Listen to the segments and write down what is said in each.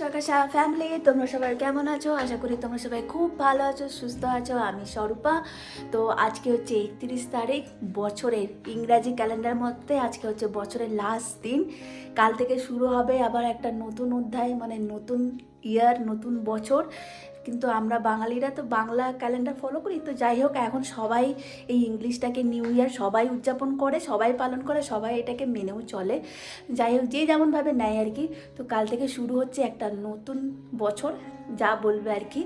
সকাশা family, তোমরা সবাই কেমন আছো? আশা করি তোমরা সবাই খুব ভালো আছো, সুস্থ আছো। আমি স্বরূপা। তো আজকে হচ্ছে 31 তারিখ, বছরের ইংরাজি ক্যালেন্ডার মধ্যে আজকে হচ্ছে বছরের লাস্ট দিন। কাল থেকে শুরু হবে আবার একটা নতুন অধ্যায়, মানে নতুন ইয়ার, নতুন বছর। কিন্তু আমরা বাঙালিরা তো বাংলা ক্যালেন্ডার ফলো করি। তো যাই হোক, এখন সবাই এই ইংলিশটাকে নিউ ইয়ার সবাই উদযাপন করে, সবাই পালন করে, সবাই এটাকে মেনেও চলে। যাই হোক, যে যেমনভাবে নেয় আর কি। তো কাল থেকে শুরু হচ্ছে একটা নতুন বছর, যা বলবে আর কি।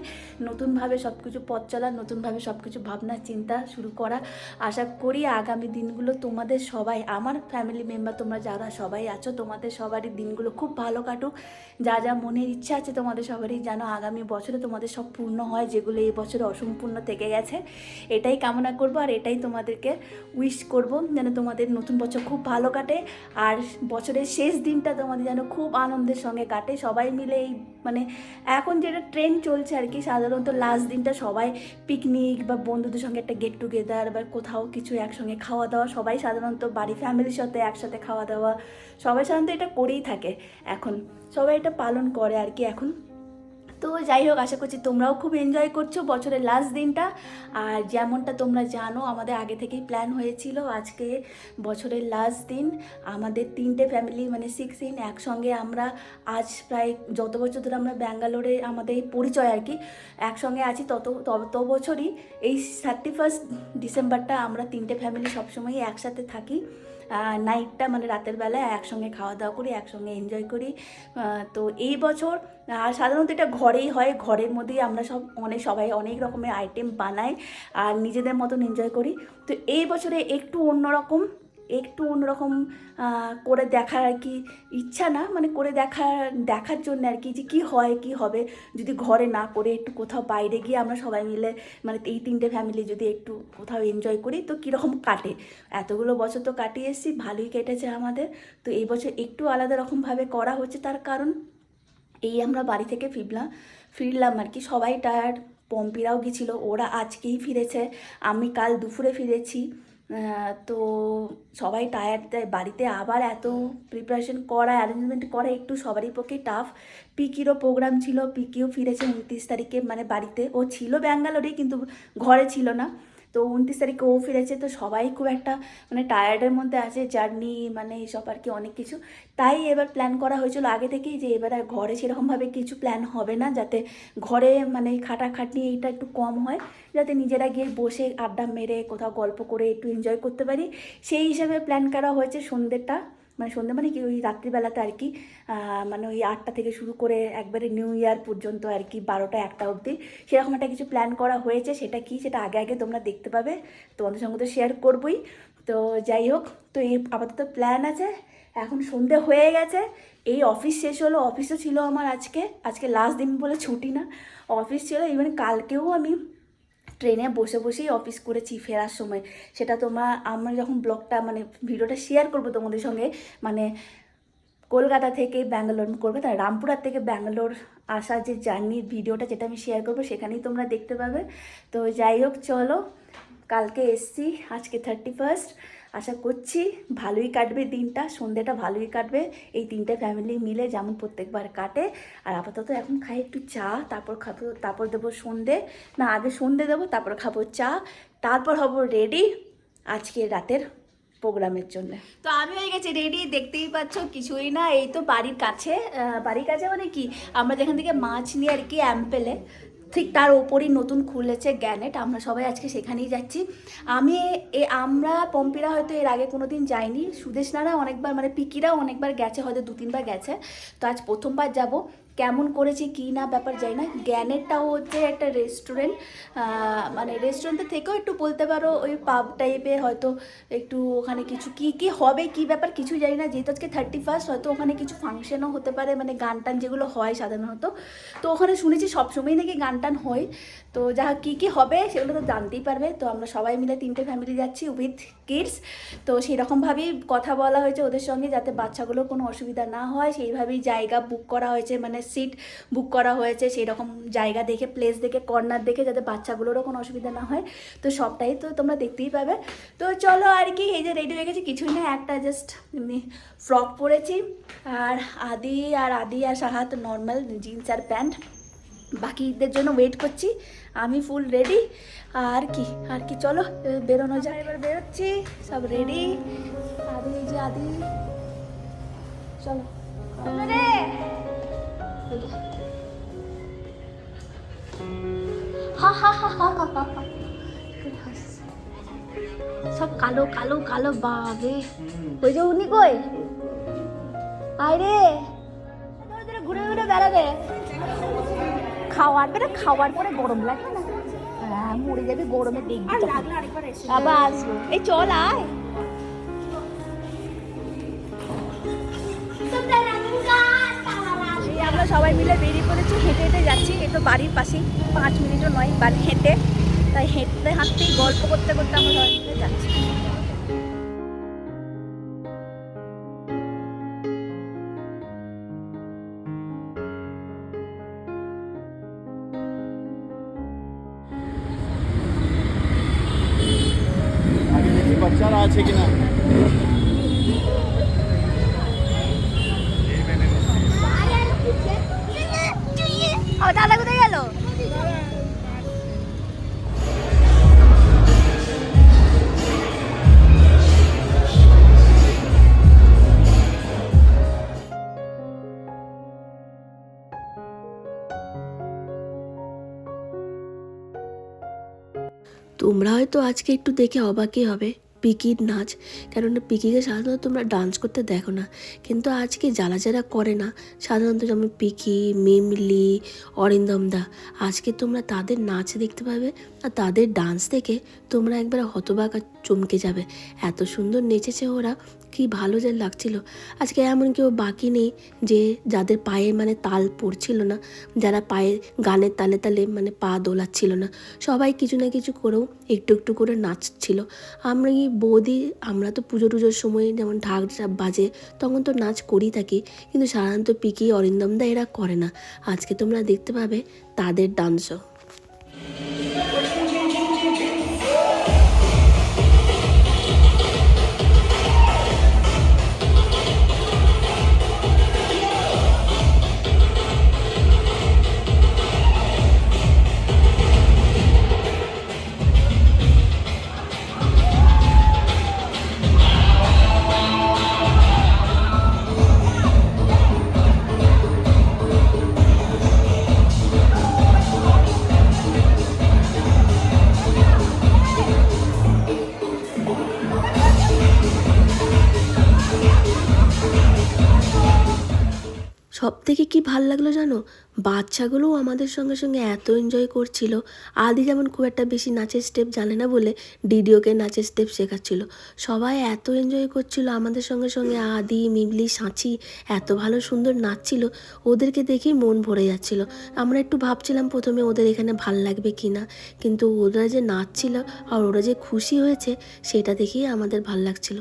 নতুনভাবে সব কিছু পথ চলা, নতুনভাবে সব কিছু ভাবনা চিন্তা শুরু করা। আশা করি আগামী দিনগুলো তোমাদের সবাই, আমার ফ্যামিলি মেম্বার তোমরা যারা সবাই আছো, তোমাদের সবারই দিনগুলো খুব ভালো কাটুক। যা যা মনের ইচ্ছা আছে তোমাদের সবারই যেন আগামী বছরে তোমাদের সব পূর্ণ হয়, যেগুলো এই বছরে অসম্পূর্ণ থেকে গেছে। এটাই কামনা করব আর এটাই তোমাদেরকে উইশ করব, যেন তোমাদের নতুন বছর খুব ভালো কাটে। আর বছরের শেষ দিনটা তোমাদের যেন খুব আনন্দের সঙ্গে কাটে। সবাই মিলে এই মানে এখন যেটা ট্রেন্ড চলছে আর কি, সাধারণত লাস্ট দিনটা সবাই পিকনিক বা বন্ধুদের সঙ্গে একটা গেট টুগেদার বা কোথাও কিছু একসঙ্গে খাওয়া দাওয়া, সবাই সাধারণত বাড়ি ফ্যামিলির সাথে একসাথে খাওয়া দাওয়া, সবাই সাধারণত এটা করেই থাকে। এখন সবাই এটা পালন করে আর কি এখন। তো যাই হোক, আশা করছি তোমরাও খুব এনজয় করছো বছরের লাস্ট দিনটা। আর যেমনটা তোমরা জানো, আমাদের আগে থেকেই প্ল্যান হয়েছিল আজকে বছরের লাস্ট দিন আমাদের 3টে ফ্যামিলি মানে 6 দিন একসঙ্গে আমরা আজ প্রায় যত বছর ধরে আমরা ব্যাঙ্গালোরে আমাদের এই পরিচয় আর কি, একসঙ্গে আছি তত বছরই এই 31 ডিসেম্বরটা আমরা 3টে ফ্যামিলি সবসময়ই একসাথে থাকি। নাইটটা মানে রাতের বেলায় একসঙ্গে খাওয়া দাওয়া করি, একসঙ্গে এনজয় করি। তো এই বছর আর সাধারণত এটা ঘরেই হয়, ঘরের মধ্যেই আমরা সবাই অনেক রকমের আইটেম বানাই আর নিজেদের মতন এনজয় করি। তো এই বছরে একটু অন্যরকম করে দেখার আর কি ইচ্ছা, না মানে করে দেখার জন্য আর কি, যে কী হয় কী হবে যদি ঘরে না করে একটু কোথাও বাইরে গিয়ে আমরা সবাই মিলে মানে এই 3টে ফ্যামিলি যদি একটু কোথাও এনজয় করি তো কীরকম কাটে। এতগুলো বছর তো কাটিয়ে এসেছি, ভালোই কেটেছে আমাদের। তো এই বছর একটু আলাদা রকমভাবে করা হচ্ছে, তার কারণ এই আমরা বাড়ি থেকে ফিরলাম আর কি, সবাই টায়ার্ড। পম্পিরাও গেছিলো, ওরা আজকেই ফিরেছে, আমি কাল দুপুরে ফিরেছি। তো সবাই টায়ার্ড, তাই বাড়িতে আবার এত প্রিপারেশন করা, অ্যারেঞ্জমেন্ট করা একটু সবারই পক্ষে টাফ। পিকিরও প্রোগ্রাম ছিল, পিকিও ফিরেছে 29 তারিখে, মানে বাড়িতে ও ছিল ব্যাঙ্গালোরেই কিন্তু ঘরে ছিল না। তো 29 তারিখে ও ফিরেছে। তো সবাই খুব একটা মানে টায়ার্ডের মধ্যে আছে, জার্নি মানে এইসব আর কি অনেক কিছু। তাই এবার প্ল্যান করা হয়েছিল আগে থেকেই যে এবার আর ঘরে সেরকমভাবে কিছু প্ল্যান হবে না, যাতে ঘরে মানে খাটাখাটনি এইটা একটু কম হয়, যাতে নিজেরা গিয়ে বসে আড্ডা মেরে কোথাও গল্প করে একটু এনজয় করতে পারি। সেই হিসাবে প্ল্যান করা হয়েছে সন্ধ্যে মানে কি ওই রাত্রিবেলাতে আর কি, মানে ওই 8টা থেকে শুরু করে একবারে নিউ ইয়ার পর্যন্ত আর কি 12টা 1টা অবধি সেরকম একটা কিছু প্ল্যান করা হয়েছে। সেটা কি, সেটা আগে তোমরা দেখতে পাবে, তোমাদের সঙ্গে তো শেয়ার করবই। তো যাই হোক, তো এই আপাতত প্ল্যান আছে। এখন সন্ধে হয়ে গেছে, এই অফিস শেষ হলো, অফিসও ছিল আমার আজকে লাস্ট দিন বলে ছুটি না, অফিস ছিল। ইভেন কালকেও আমি ট্রেনে বসেই অফিস করেছি ফেরার সময়। সেটা আমরা যখন ব্লগটা মানে ভিডিওটা শেয়ার করবো তোমাদের সঙ্গে, মানে কলকাতা থেকে রামপুরহাট থেকে ব্যাঙ্গালোর আসা যে জার্নির ভিডিওটা, যেটা আমি শেয়ার করবো সেখানেই তোমরা দেখতে পাবে। তো যাই হোক, চলো, কালকে এসছি, আজকে 31। আশা করছি ভালোই কাটবে দিনটা, সন্ধ্যেটা ভালোই কাটবে এই 3টে ফ্যামিলি মিলে যেমন প্রত্যেকবার কাটে। আর আপাতত এখন খাই একটু চা, তারপর দেবো সন্ধে, না আগে সন্ধে দেবো, তারপর খাবো চা, তারপর হব রেডি আজকে রাতের প্রোগ্রামের জন্য। তো আমি হয়ে গেছি রেডি, দেখতেই পাচ্ছ, কিছুই না, এই তো বাড়ির কাছে মানে কি, আমরা যেখান থেকে মাছ নিয়ে আর কি অ্যাম্পেলে, ঠিক তার ওপরই নতুন খুলেছে গ্যানেট, আমরা সবাই আজকে সেখানেই যাচ্ছি। আমরা পম্পিরা হয়তো এর আগে কোনো দিন যাইনি, সুদেশনারা অনেকবার মানে পিকিরাও অনেকবার গেছে, হয়তো 2-3বার গেছে। তো আজ প্রথমবার যাব। কেমন করেছি কি না ব্যাপার যাই না। জ্ঞানেরটাও হচ্ছে একটা রেস্টুরেন্ট, মানে রেস্টুরেন্টের থেকেও একটু বলতে পারো ওই পাব টাইপের, হয়তো একটু ওখানে কিছু কি কি হবে কি ব্যাপার কিছু জানি না। যেহেতু আজকে 31st, হয়তো ওখানে কিছু ফাংশনও হতে পারে, মানে গান টান যেগুলো হয় সাধারণত। তো ওখানে শুনেছি সবসময় নাকি গান টান হয়। তো যা কী কী হবে সেগুলো তো জানতেই পারবে। তো আমরা সবাই মিলে 3টে ফ্যামিলি যাচ্ছি উইথ কিডস। তো সেরকমভাবেই কথা বলা হয়েছে ওদের সঙ্গে, যাতে বাচ্চাগুলোর কোনো অসুবিধা না হয় সেইভাবেই জায়গা বুক করা হয়েছে, মানে সিট বুক করা হয়েছে সেই রকম জায়গা দেখে, প্লেস দেখে, কর্নার দেখে, যাতে বাচ্চাগুলোরও কোনো অসুবিধা না হয়। তো সবটাই তো তোমরা দেখতেই পাবে। তো চলো আর কি, এই যে রেডি হয়ে গেছি, কিছুই না, একটা জাস্ট এমনি ফ্রক পরেছি, আর আদি আর সাহাত নর্মাল জিন্স আর প্যান্ট। বাকিদের জন্য ওয়েট করছি, আমি ফুল রেডি। আর কি চলো বেরোনো যায়, এবার বেরোচ্ছি, সব রেডি। আদি, এই যে আদি, চলো রে। হা হা হা হা হা হা হা। সব কালো কালো কালো বাবে। ওই যে উনি কই, আয় রে ঘুরে ঘুরে বেড়াবে। খাওয়ার পরে গরম লাগবে না? হ্যাঁ, মরে যাবে গরমে, দেখবি আবার আসবো। এই চল আয়। আমরা সবাই মিলে বেরিয়ে পড়েছি, হেঁটে হেঁটে যাচ্ছি। এই তো বাড়ির পাশেই, 5 মিনিটও নয় বাড়ি হেঁটে। তাই হাঁটতেই গল্প করতে করতে আমরা সবাই মিলে যাচ্ছি। বাচ্চারা আছে কিনা? দাদা কোথায় গেল? তোমরা হয়তো আজকে একটু দেখে অবাকই হবে পিকির নাচ, কেননা পিকিকে সাধারণত তোমরা ডান্স করতে দেখো না, কিন্তু আজকে যারা যারা করে না সাধারণত, যেমন পিকি, মিমলি, অরিন্দম দা, আজকে তোমরা তাদের নাচ দেখতে পাবে। আর তাদের ডান্স দেখে তোমরা একবার হতবাক আর চমকে যাবে, এত সুন্দর নেচেছে ওরা, কি ভালো যে লাগছিল। আজকে এমন কেউ বাকি নেই যে যাদের পায়ে মানে তাল পড়ছিল না, যারা পায়ে গানের তালে তালে মানে পা দোলাচ্ছিল না, সবাই কিছু না কিছু করেও একটু একটু করে নাচছিল। আমরা বৌদি, আমরা তো পুজো টুজোর সময় যেমন ঢাক বাজে তখন তো নাচ করেই থাকি, কিন্তু সাধারণত পিকি, অরিন্দমদা এরা করে না। আজকে তোমরা দেখতে পাবে তাদের ডান্সও। সব থেকে কী ভাল লাগলো জানো, বাচ্চাগুলোও আমাদের সঙ্গে সঙ্গে এত এনজয় করছিল। আদি যেমন খুব একটা বেশি নাচের স্টেপ জানে না বলে ডিডিওকে নাচের স্টেপ শেখাচ্ছিল, সবাই এত এনজয় করছিল আমাদের সঙ্গে সঙ্গে। আদি, মিগলি, সাঁচি এত ভালো সুন্দর নাচছিল, ওদেরকে দেখেই মন ভরে যাচ্ছিল। আমরা একটু ভাবছিলাম প্রথমে ওদের এখানে ভাল লাগবে কি না, কিন্তু ওরা যে নাচছিল আর ওরা যে খুশি হয়েছে সেটা দেখেই আমাদের ভাল লাগছিল।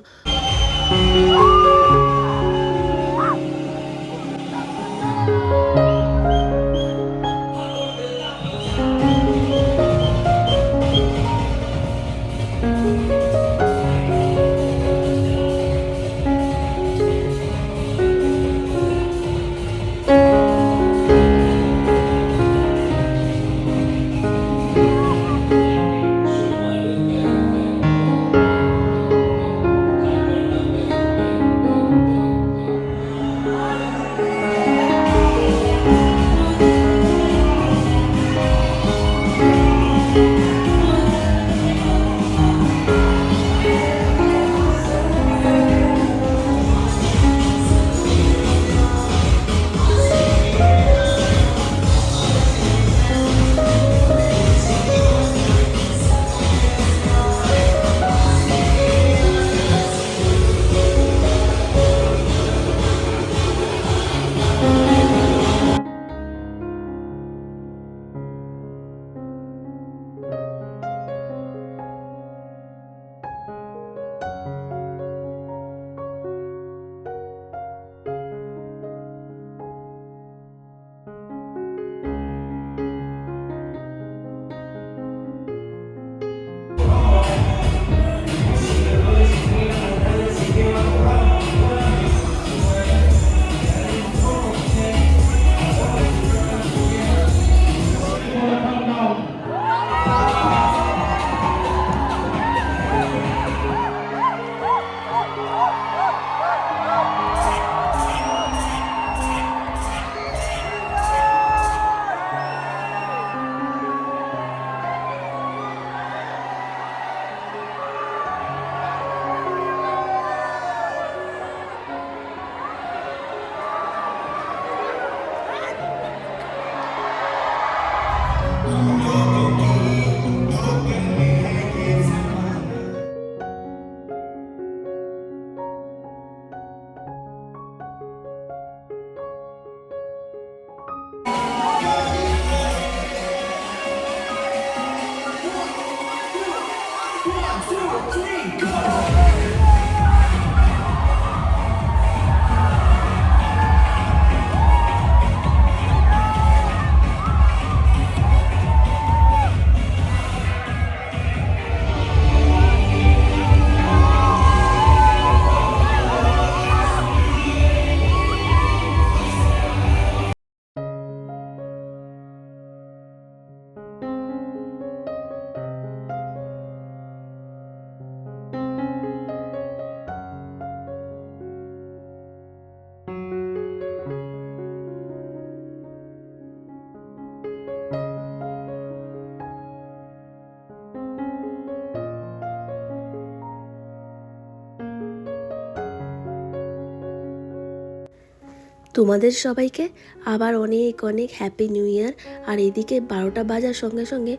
তোমাদের সবাইকে আবার অনেক অনেক হ্যাপি নিউ ইয়ার। আর এদিকে 12টা বাজার সঙ্গে সঙ্গে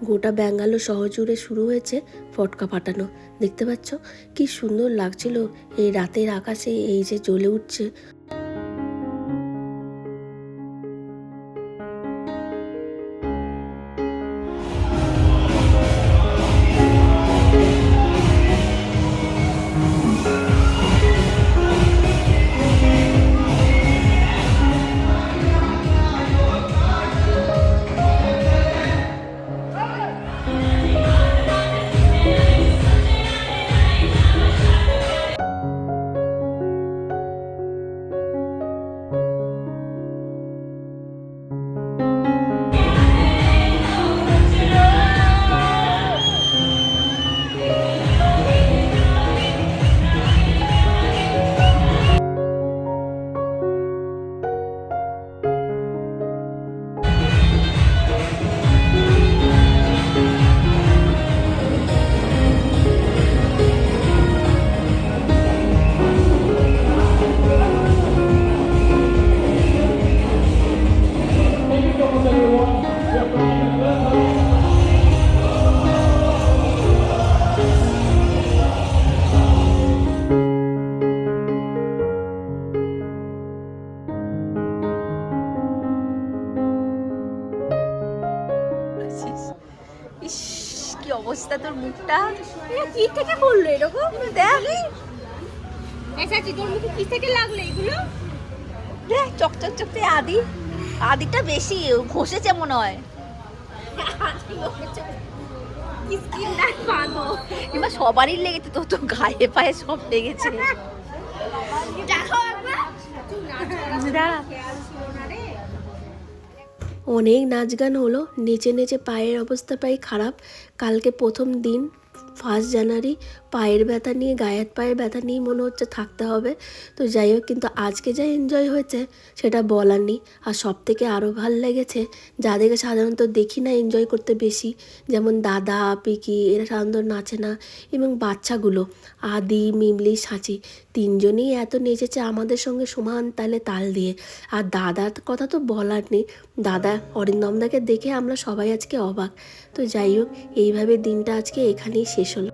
গোটা ব্যাঙ্গালোর শহর জুড়ে শুরু হয়েছে ফটকা ফাটানো। দেখতে পাচ্ছ কি সুন্দর লাগছিল এই রাতের আকাশে এই যে জ্বলে উঠছে। ইস কি অবস্থা তোর মুখটা, কি থেকে করলো এরকম? দেখ তোর মুখে কি থেকে লাগলো এগুলো? দেখ চকচক চকচকে আদিটা বেশি ঘষেছে মনে হয়। এবার সবারই লেগেছে, তো গায়ে পায়ে সব লেগেছে। অনেক নাচ গান হলো, নেচে নেচে পায়ের অবস্থা প্রায় খারাপ। কালকে প্রথম দিন 1 জানুয়ারি, পায়ের ব্যথা নিয়ে গায়ের পায়ের ব্যথা নিয়ে মনে হচ্ছে থাকতে হবে। তো যাই হোক, কিন্তু আজকে যা এনজয় হয়েছে সেটা বলার নেই। আর সব থেকে আরও ভাল লেগেছে যাদেরকে সাধারণত দেখি না এনজয় করতে বেশি, যেমন দাদা পিকি, এরা সাধারণত নাচে না, এবং বাচ্চাগুলো আদি মিমলি সাঁচি 3জনেই এত নেচেছে আমাদের সঙ্গে সমান তালে তাল দিয়ে। আর দাদার কথা তো বলার নেই, দাদা অরিন্দমদাকে দেখে আমরা সবাই আজকে অবাক। তো যাই হোক, এইভাবে দিনটা আজকে এখানেই শেষ হলো।